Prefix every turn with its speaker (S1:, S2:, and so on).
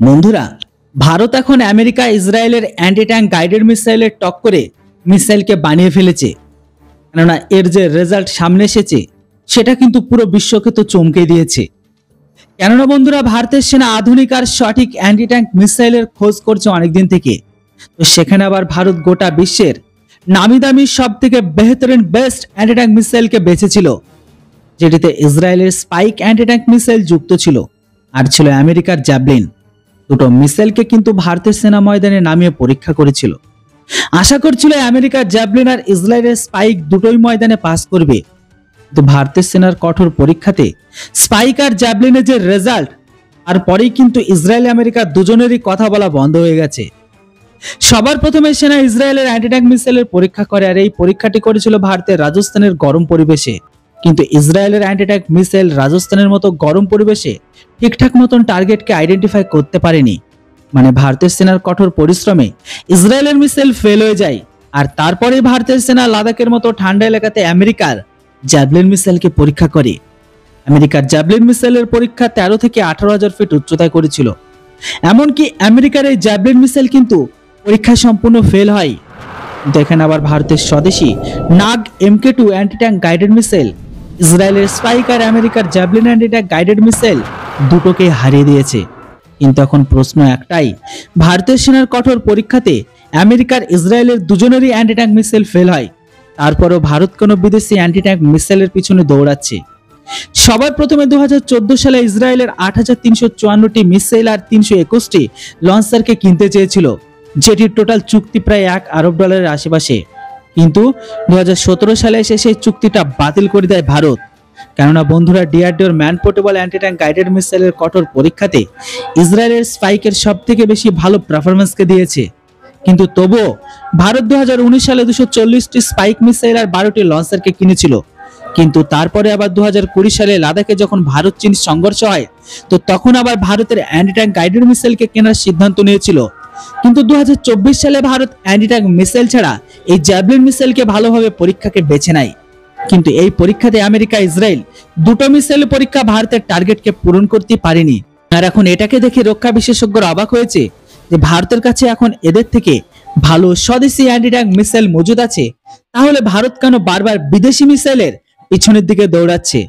S1: বন্ধুরা, ভারত এখন আমেরিকা ইসরায়েলের অ্যান্টি ট্যাঙ্ক গাইডেড মিসাইলের টক্করে মিসাইলকে বানিয়ে ফেলেছে। কেননা এর যে রেজাল্ট সামনে এসেছে সেটা কিন্তু পুরো বিশ্বকে তো চমকে দিয়েছে। কেননা বন্ধুরা, ভারতের সেনা আধুনিক আর সঠিক অ্যান্টি ট্যাঙ্ক মিসাইলের খোঁজ করছে অনেকদিন থেকে। তো সেখানে আবার ভারত গোটা বিশ্বের নামি দামি সব থেকে বেহতরিন বেস্ট অ্যান্টি ট্যাঙ্ক মিসাইলকে বেছেছিল, যেটিতে ইসরায়েলের স্পাইক অ্যান্টি ট্যাঙ্ক মিসাইল যুক্ত ছিল আর ছিল আমেরিকার জ্যাভলিন। দুটো মিসাইলকে কিন্তু ভারতের সেনা ময়দানে নামিয়ে পরীক্ষা করেছিল। আশা করছিল আমেরিকার জ্যাভলিন আর ইসরায়েলের স্পাইক দুটোই ময়দানে পাস করবে, কিন্তু ভারতের সেনার কঠোর পরীক্ষাতে স্পাইক আর জ্যাভলিনের যে রেজাল্ট, আর পরেই কিন্তু ইসরায়েল আমেরিকা দুজনেরই কথা বলা বন্ধ হয়ে গেছে। সবার প্রথমে সেনা ইসরায়েলের অ্যান্টি ট্যাঙ্ক মিসাইলের পরীক্ষা করে, আর এই পরীক্ষাটি করেছিল ভারতের রাজস্থানের গরম পরিবেশে। কিন্তু ইসরায়েলের অ্যান্টি ট্যাঙ্ক মিসাইল রাজস্থানের মতো গরম পরিবেশে ঠিকঠাক মতন টার্গেটকে আইডেন্টিফাই করতে পারেনি। মানে ভারতের সেনার কঠোর পরিশ্রমে ইসরায়েলের মিসাইল ফেল হয়ে যায়, আর তারপরে ভারতের সেনা লাদাখের মতো ঠান্ডা এলাকাতে আমেরিকার জ্যাভলিন মিসাইলকে পরীক্ষা করে। আমেরিকার জ্যাভলিন মিসাইলের পরীক্ষা 13 থেকে 18,000 ফিট উচ্চতায় করেছিল। এমনকি আমেরিকার এই জ্যাভলিন মিসাইল কিন্তু পরীক্ষায় সম্পূর্ণ ফেল হয়। দেখেন আবার ভারতের স্বদেশী নাগ MK2 anti tank guided missile ইসরায়েলের স্পাইক আর আমেরিকার javelin anti tank guided missile দুটোকে হারিয়ে দিয়েছে। কিন্তু এখন প্রশ্ন একটাই, ভারতের সেনার কঠোর পরীক্ষাতে আমেরিকার ইসরায়েলের দুজনেরই অ্যান্টি ট্যাঙ্ক মিসাইল ফেল হয়, তারপরও ভারত কোনো বিদেশি অ্যান্টি ট্যাঙ্ক মিসাইলের পিছনে দৌড়াচ্ছে। সবার প্রথমে 2014 সালে ইসরায়েলের 8,354টি মিসাইল আর 321টি লঞ্চারকে কিনতে চেয়েছিল, যেটির টোটাল চুক্তি প্রায় $1 আরব আশেপাশে। কিন্তু 2017 সালে এসে সেই চুক্তিটা বাতিল করে দেয় ভারত। কেননা বন্ধুরা, ডিআরডিওর man portable anti tank guided মিসাইলের কঠোর পরীক্ষাতে ইসরায়েলের স্পাইকের সব থেকে বেশি ভালো পারফরমেন্সকে দিয়েছে। কিন্তু তবুও ভারত 2019 সালে 240টি স্পাইক মিসাইল আর 12টি লঞ্চারকে কিনেছিল। কিন্তু তারপরে আবার 2020 সালে লাদাখে যখন ভারত চীন সংঘর্ষ হয়, তো তখন আবার ভারতের অ্যান্টি ট্যাঙ্ক গাইডেড মিসাইলকে কেনার সিদ্ধান্ত নিয়েছিল। কিন্তু 2024 সালে ভারত অ্যান্টি ট্যাঙ্ক মিসাইল ছাড়া এই জ্যাভলিন মিসাইলকে ভালোভাবে পরীক্ষাকে বেছে নেয়। কিন্তু এই পরীক্ষাতে আমেরিকা ইসরায়েল দুটো মিসাইল পরীক্ষা ভারতের টার্গেটকে পূরণ করতে পারেনি। আর এখন এটাকে দেখে রক্ষা বিশেষজ্ঞরা অবাক হয়েছে যে ভারতের কাছে এখন এদের থেকে ভালো স্বদেশি অ্যান্টি ট্যাঙ্ক মিসাইল মজুদ আছে। তাহলে ভারত কেন বারবার বিদেশি মিসাইলের পিছনের দিকে দৌড়াচ্ছে?